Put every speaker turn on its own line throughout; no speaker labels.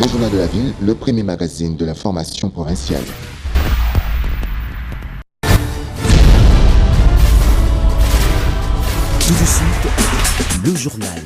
Le Journal de la Ville, le premier magazine de l'information provinciale.
Tout de suite, le journal.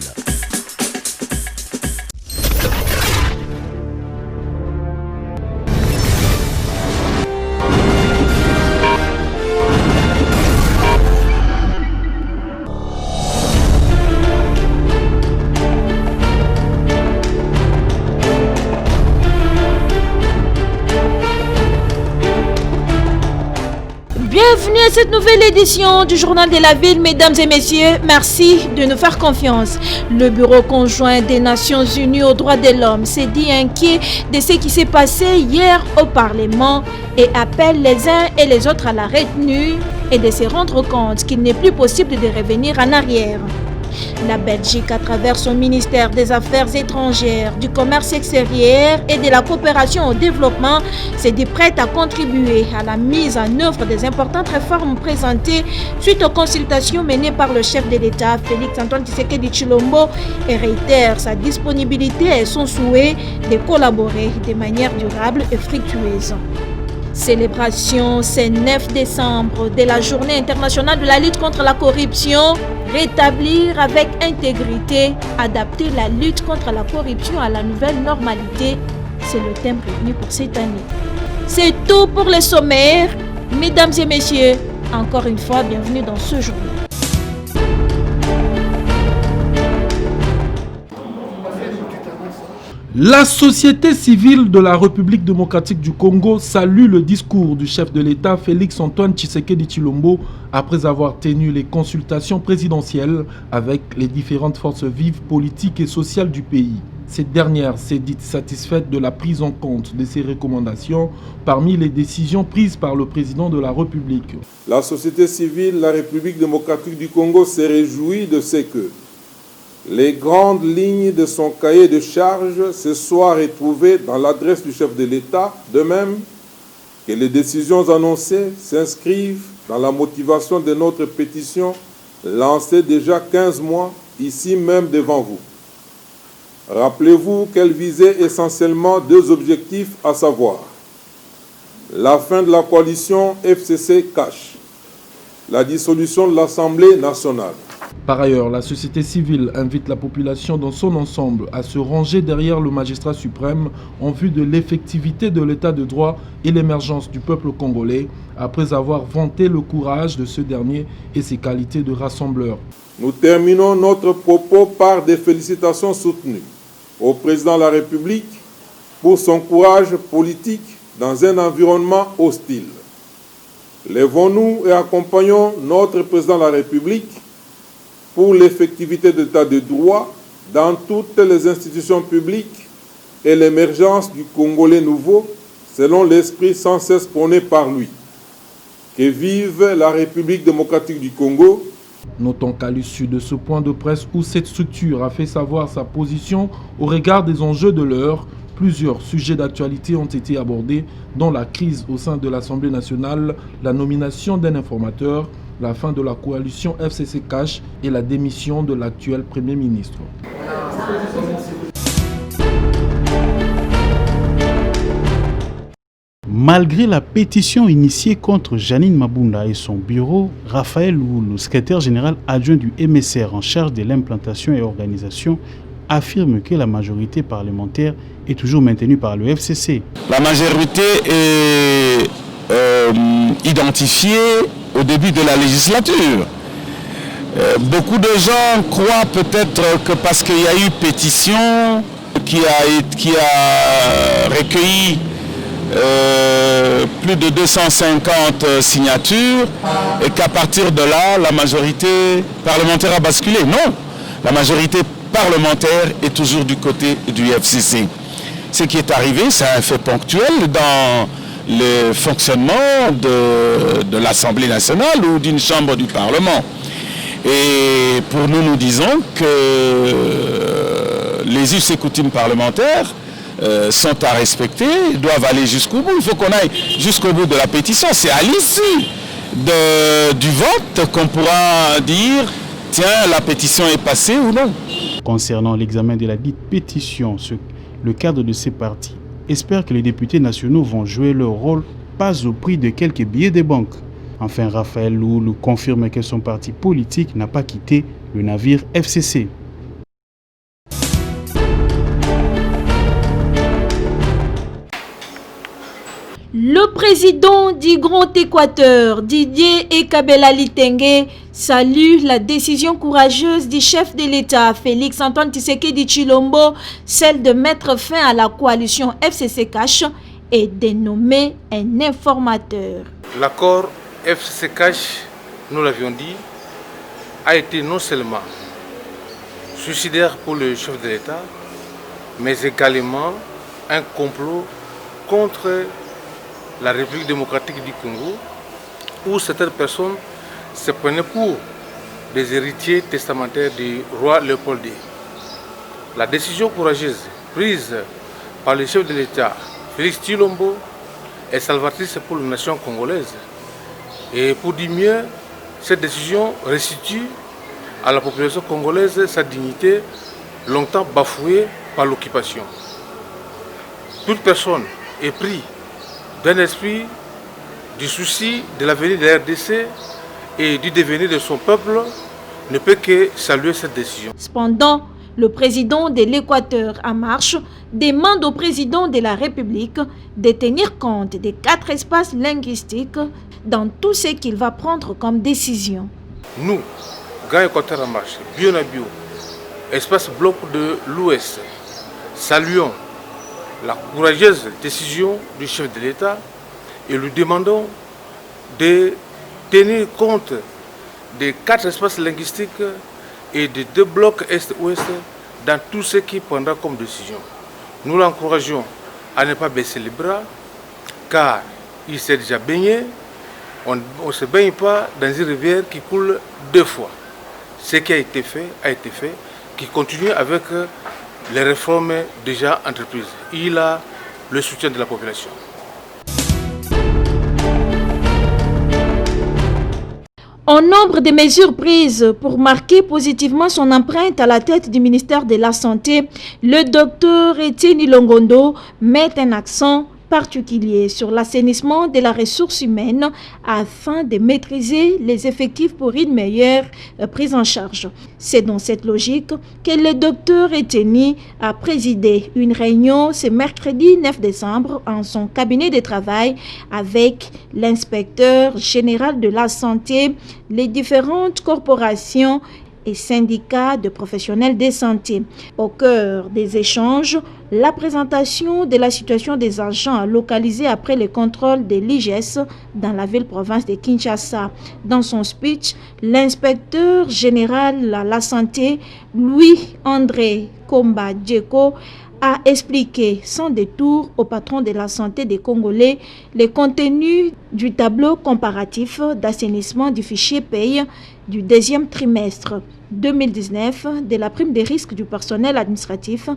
Bienvenue à cette nouvelle édition du Journal de la Ville, mesdames et messieurs. Merci de nous faire confiance. Le Bureau conjoint des Nations Unies aux droits de l'homme s'est dit inquiet de ce qui s'est passé hier au Parlement et appelle les uns et les autres à la retenue et de se rendre compte qu'il n'est plus possible de revenir en arrière. La Belgique, à travers son ministère des Affaires étrangères, du commerce extérieur et de la coopération au développement, s'est dit prête à contribuer à la mise en œuvre des importantes réformes présentées suite aux consultations menées par le chef de l'État, Félix-Antoine Tshisekedi Tshilombo, et réitère sa disponibilité et son souhait de collaborer de manière durable et fructueuse. Célébration ce 9 décembre de la Journée internationale de la lutte contre la corruption. Rétablir avec intégrité, adapter la lutte contre la corruption à la nouvelle normalité, c'est le thème retenu pour cette année. C'est tout pour les sommaires. Mesdames et messieurs, encore une fois, bienvenue dans ce journal.
La société civile de la République démocratique du Congo salue le discours du chef de l'État Félix-Antoine Tshisekedi Tshilombo après avoir tenu les consultations présidentielles avec les différentes forces vives politiques et sociales du pays. Cette dernière s'est dite satisfaite de la prise en compte de ces recommandations parmi les décisions prises par le président de la République.
La société civile de la République démocratique du Congo s'est réjouie de ce que les grandes lignes de son cahier de charges se soient retrouvées dans l'adresse du chef de l'État, de même que les décisions annoncées s'inscrivent dans la motivation de notre pétition lancée déjà 15 mois, ici même devant vous. Rappelez-vous qu'elle visait essentiellement deux objectifs, à savoir la fin de la coalition FCC-CACH, la dissolution de l'Assemblée nationale.
Par ailleurs, la société civile invite la population dans son ensemble à se ranger derrière le magistrat suprême en vue de l'effectivité de l'état de droit et l'émergence du peuple congolais, après avoir vanté le courage de ce dernier et ses qualités de rassembleur.
Nous terminons notre propos par des félicitations soutenues au président de la République pour son courage politique dans un environnement hostile. Lèvons-nous et accompagnons notre président de la République pour l'effectivité de l'état de droit dans toutes les institutions publiques et l'émergence du Congolais nouveau selon l'esprit sans cesse prôné par lui. Que vive la République démocratique du Congo.
Notons qu'à l'issue de ce point de presse où cette structure a fait savoir sa position au regard des enjeux de l'heure, plusieurs sujets d'actualité ont été abordés, dont la crise au sein de l'Assemblée nationale, la nomination d'un informateur, la fin de la coalition FCC-CACH et la démission de l'actuel Premier ministre.
Malgré la pétition initiée contre Janine Mabunda et son bureau, Raphaël Lou, le secrétaire général adjoint du MSR en charge de l'implantation et organisation, affirme que la majorité parlementaire est toujours maintenue par le FCC.
La majorité est identifiée au début de la législature. Beaucoup de gens croient peut-être que parce qu'il y a eu pétition qui a recueilli plus de 250 signatures et qu'à partir de là, la majorité parlementaire a basculé. Non, la majorité parlementaire est toujours du côté du FCC. Ce qui est arrivé, c'est un fait ponctuel dans le fonctionnement de l'Assemblée nationale ou d'une chambre du Parlement. Et pour nous, nous disons que les us et coutumes parlementaires sont à respecter, doivent aller jusqu'au bout. Il faut qu'on aille jusqu'au bout de la pétition. C'est à l'issue du vote qu'on pourra dire tiens, la pétition est passée ou non.
Concernant l'examen de la dite pétition, Le cadre de ces partis espère que les députés nationaux vont jouer leur rôle, pas au prix de quelques billets des banques. Enfin, Raphaël Loul confirme que son parti politique n'a pas quitté le navire FCC.
Le président du Grand Équateur, Didier Ekabela Litenge, salue la décision courageuse du chef de l'État, Félix-Antoine Tshisekedi Tshilombo, celle de mettre fin à la coalition FCC Cash et de nommer un informateur.
L'accord FCC Cash, nous l'avions dit, a été non seulement suicidaire pour le chef de l'État, mais également un complot contre la République démocratique du Congo, où certaines personnes se prenaient pour des héritiers testamentaires du roi Léopold II. La décision courageuse prise par le chef de l'État, Félix Tshilombo, est salvatrice pour la nation congolaise. Et pour dire mieux, cette décision restitue à la population congolaise sa dignité longtemps bafouée par l'occupation. Toute personne est prise d'un esprit du souci de l'avenir de la RDC et du devenir de son peuple ne peut que saluer cette décision.
Cependant, le président de l'Équateur en marche demande au président de la République de tenir compte des 4 espaces linguistiques dans tout ce qu'il va prendre comme décision.
Nous, Grand Équateur en marche, Bio, espace bloc de l'Ouest, saluons la courageuse décision du chef de l'État et lui demandons de tenir compte des 4 espaces linguistiques et des 2 blocs Est-Ouest dans tout ce qu'il prendra comme décision. Nous l'encourageons à ne pas baisser les bras car il s'est déjà baigné. On ne se baigne pas dans une rivière qui coule 2 fois. Ce qui a été fait, qui continue avec les réformes déjà entreprises. Il a le soutien de la population.
Au nombre de mesures prises pour marquer positivement son empreinte à la tête du ministère de la Santé, le docteur Etienne Longondo met un accent particulier sur l'assainissement de la ressource humaine afin de maîtriser les effectifs pour une meilleure prise en charge. C'est dans cette logique que le docteur Etienne a présidé une réunion ce mercredi 9 décembre en son cabinet de travail avec l'inspecteur général de la santé, les différentes corporations et syndicats de professionnels de santé. Au cœur des échanges, la présentation de la situation des agents localisés après le contrôle de l'IGS dans la ville-province de Kinshasa. Dans son speech, l'inspecteur général à la santé, Louis-André Komba Djeko, a expliqué sans détour au patron de la santé des Congolais les contenus du tableau comparatif d'assainissement du fichier paye du 2e trimestre 2019 de la prime des risques du personnel administratif,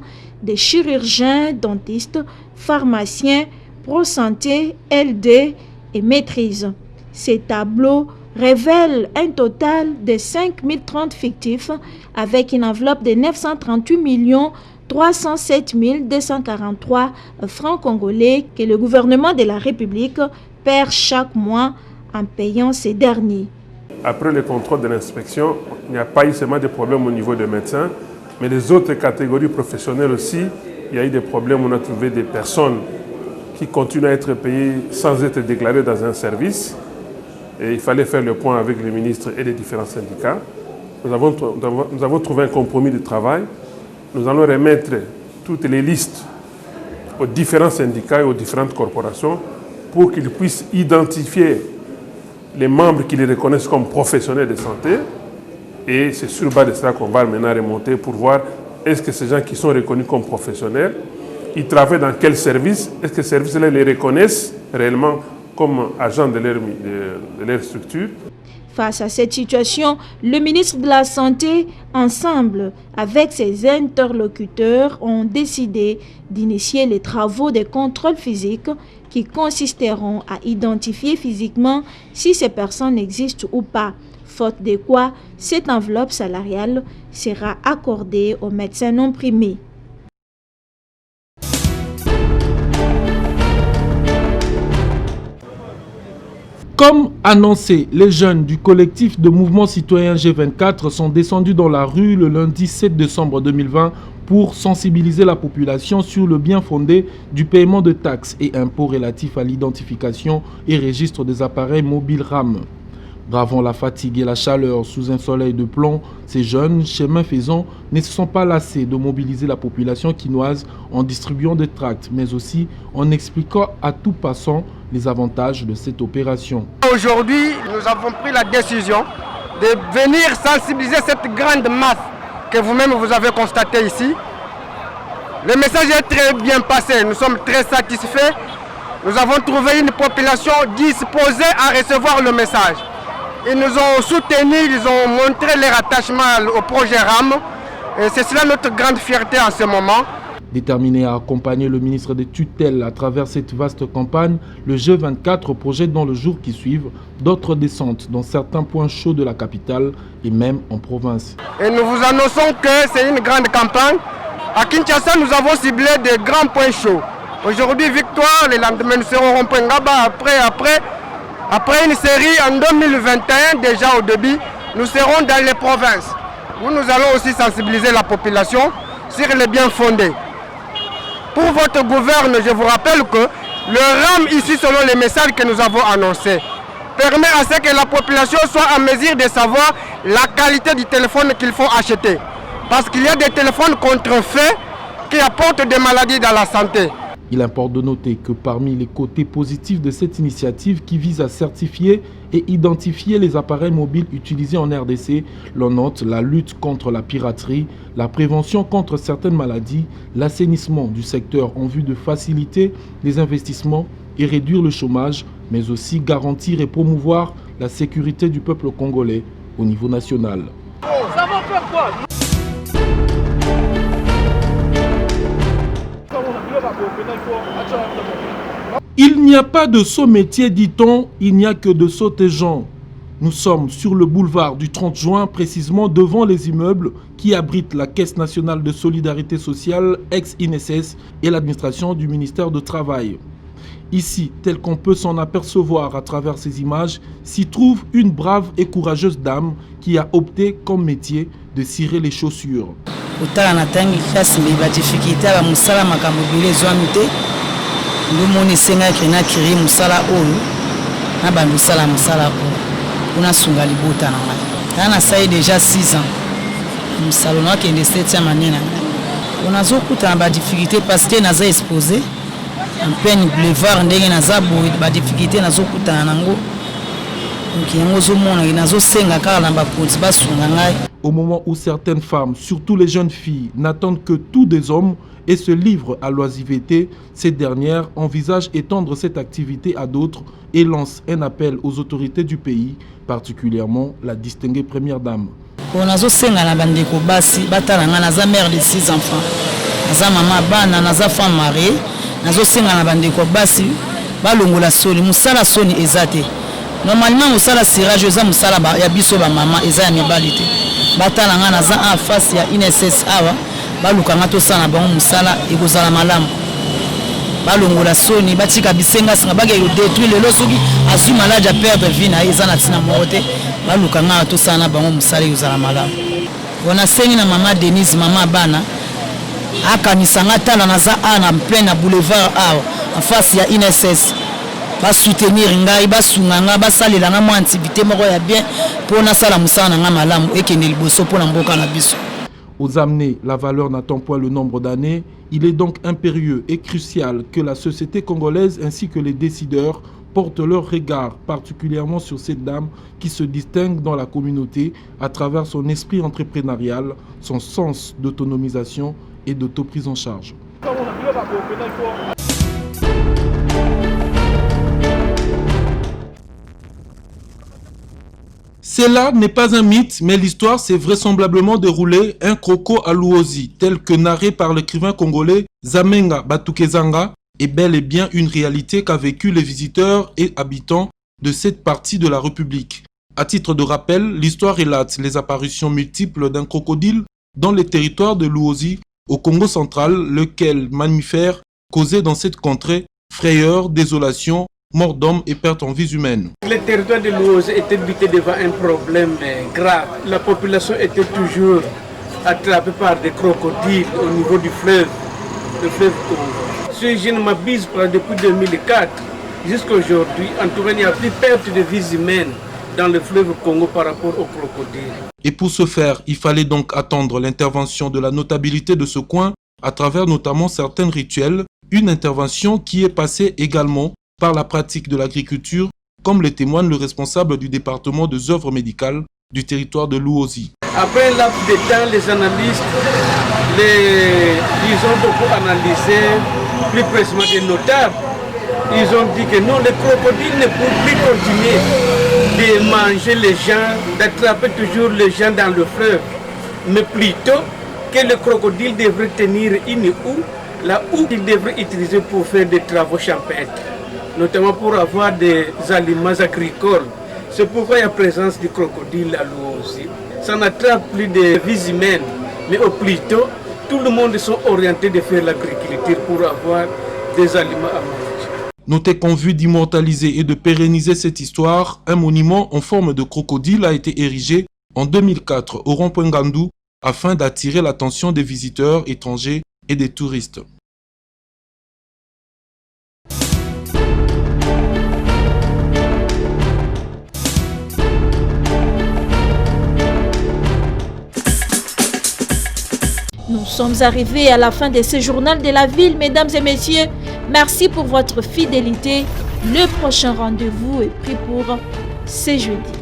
des chirurgiens, dentistes, pharmaciens, pro-santé, LD et maîtrise. Ces tableaux révèlent un total de 5030 fictifs avec une enveloppe de 938 307 243 francs congolais que le gouvernement de la République perd chaque mois en payant ces derniers.
Après le contrôle de l'inspection, il n'y a pas eu seulement des problèmes au niveau des médecins, mais les autres catégories professionnelles aussi, il y a eu des problèmes. On a trouvé des personnes qui continuent à être payées sans être déclarées dans un service. Et il fallait faire le point avec le ministre et les différents syndicats. Nous avons trouvé un compromis de travail. Nous allons remettre toutes les listes aux différents syndicats et aux différentes corporations pour qu'ils puissent identifier les membres qui les reconnaissent comme professionnels de santé. Et c'est sur base de cela qu'on va maintenant remonter pour voir est-ce que ces gens qui sont reconnus comme professionnels, ils travaillent dans quel service, est-ce que ces services-là les reconnaissent réellement comme agents de leur structure.
Face à cette situation, le ministre de la Santé, ensemble avec ses interlocuteurs, ont décidé d'initier les travaux de contrôle physique qui consisteront à identifier physiquement si ces personnes existent ou pas, faute de quoi cette enveloppe salariale sera accordée aux médecins non primés.
Comme annoncé, les jeunes du collectif de mouvement citoyen G24 sont descendus dans la rue le lundi 7 décembre 2020 pour sensibiliser la population sur le bien fondé du paiement de taxes et impôts relatifs à l'identification et registre des appareils mobiles RAM. Bravant la fatigue et la chaleur sous un soleil de plomb, ces jeunes, chemin faisant, ne se sont pas lassés de mobiliser la population quinoise en distribuant des tracts, mais aussi en expliquant à tout passant les avantages de cette opération.
Aujourd'hui, nous avons pris la décision de venir sensibiliser cette grande masse que vous-même vous avez constatée ici. Le message est très bien passé, nous sommes très satisfaits. Nous avons trouvé une population disposée à recevoir le message. Ils nous ont soutenus, ils ont montré leur attachement au projet RAM. Et c'est cela notre grande fierté en ce moment.
Déterminé à accompagner le ministre des tutelles à travers cette vaste campagne, le G24 projette dans le jour qui suivent d'autres descentes dans certains points chauds de la capitale et même en province.
Et nous vous annonçons que c'est une grande campagne. À Kinshasa, nous avons ciblé des grands points chauds. Aujourd'hui, Victoire, les lendemains, nous serons rond-point Ngaba. Après une série en 2021, déjà au début, nous serons dans les provinces, où nous allons aussi sensibiliser la population sur les biens fondés. Pour votre gouverne, je vous rappelle que le RAM ici, selon les messages que nous avons annoncés, permet à ce que la population soit en mesure de savoir la qualité du téléphone qu'il faut acheter. Parce qu'il y a des téléphones contrefaits qui apportent des maladies dans la santé.
Il importe de noter que parmi les côtés positifs de cette initiative qui vise à certifier et identifier les appareils mobiles utilisés en RDC, l'on note la lutte contre la piraterie, la prévention contre certaines maladies, l'assainissement du secteur en vue de faciliter les investissements et réduire le chômage, mais aussi garantir et promouvoir la sécurité du peuple congolais au niveau national.
Ça va faire quoi ?
Il n'y a pas de saut métier, dit-on, il n'y a que de sauter gens. Nous sommes sur le boulevard du 30 juin, précisément devant les immeubles qui abritent la Caisse nationale de solidarité sociale, ex-INSS, et l'administration du ministère du Travail. Ici, tel qu'on peut s'en apercevoir à travers ces images, s'y trouve une brave et courageuse dame qui a opté comme métier de cirer les chaussures.
Déjà 6 ans. On a beaucoup de difficultés parce que nous avons exposé. En plein boulevard, nous avons des difficultés.
Au moment où certaines femmes, surtout les jeunes filles, n'attendent que tous des hommes et se livrent à l'oisiveté, ces dernières envisagent étendre cette activité à d'autres et lancent un appel aux autorités du pays, particulièrement la distinguée première dame.
On a mère de 6 enfants, maman bana, naza femme mariée, nazo senga na bandeko basi balongola soli musala soni ezate. Normalement musala sirage eza musala ya biso ba mama eza ya mibali te. Batala nga naza en face ya INSS awa baluka nga tosala bango musala ekozala malamu. Balongola soni batika bisenga singa bage yo détruire lelo soki azui malade ya perdre vie na eza na tina mote baluka nga tosala bango musala ekozala malamu. Bona sengi na mama Denise mama bana akanisanga tala naza ana plein na boulevard awa en face ya INSS ba soutenir ngai ba sunganga ba salela nga mo activité moko ya bien pour na sala musana nga malamu ekende liboso pour na mboka na biso.
Aux amener, la valeur n'attend point le nombre d'années. Il est donc impérieux et crucial que la société congolaise ainsi que les décideurs portent leur regard particulièrement sur cette dame qui se distingue dans la communauté à travers son esprit entrepreneurial, son sens d'autonomisation et d'autoprise en charge. Cela n'est pas un mythe, mais l'histoire s'est vraisemblablement déroulée un croco à Luozi, tel que narré par l'écrivain congolais Zamenga Batukezanga, est bel et bien une réalité qu'a vécu les visiteurs et habitants de cette partie de la République. À titre de rappel, l'histoire relate les apparitions multiples d'un crocodile dans les territoires de Luozi, au Congo central, lequel mammifère causait dans cette contrée frayeur, désolation morts d'hommes et pertes en vies humaines.
Le territoire de Luozi était buté devant un problème grave. La population était toujours attrapée par des crocodiles au niveau du fleuve, le fleuve Congo. Si je ne m'abuse pas, depuis 2004 jusqu'à aujourd'hui, en tout cas, il n'y a plus de perte de vies humaines dans le fleuve Congo par rapport aux crocodiles.
Et pour ce faire, il fallait donc attendre l'intervention de la notabilité de ce coin à travers notamment certains rituels, une intervention qui est passée également par la pratique de l'agriculture, comme le témoigne le responsable du département des œuvres médicales du territoire de Luozi.
Après un laps de temps, les analystes, ils ont beaucoup analysé, plus précisément des notables. Ils ont dit que non, les crocodiles ne peuvent plus continuer de manger les gens, d'attraper toujours les gens dans le fleuve, mais plutôt que le crocodile devrait tenir une houe, la houe qu'il devrait utiliser pour faire des travaux champêtres, notamment pour avoir des aliments agricoles. C'est pourquoi il y a présence du crocodile à Luozi. Ça n'attrape plus de vies humaines, mais au plutôt, tout le monde sont orientés de faire l'agriculture pour avoir des aliments à manger.
Notez qu'en vue d'immortaliser et de pérenniser cette histoire, un monument en forme de crocodile a été érigé en 2004 au rond-point Ngandou afin d'attirer l'attention des visiteurs étrangers et des touristes.
Nous sommes arrivés à la fin de ce journal de la ville, mesdames et messieurs. Merci pour votre fidélité. Le prochain rendez-vous est pris pour ce jeudi.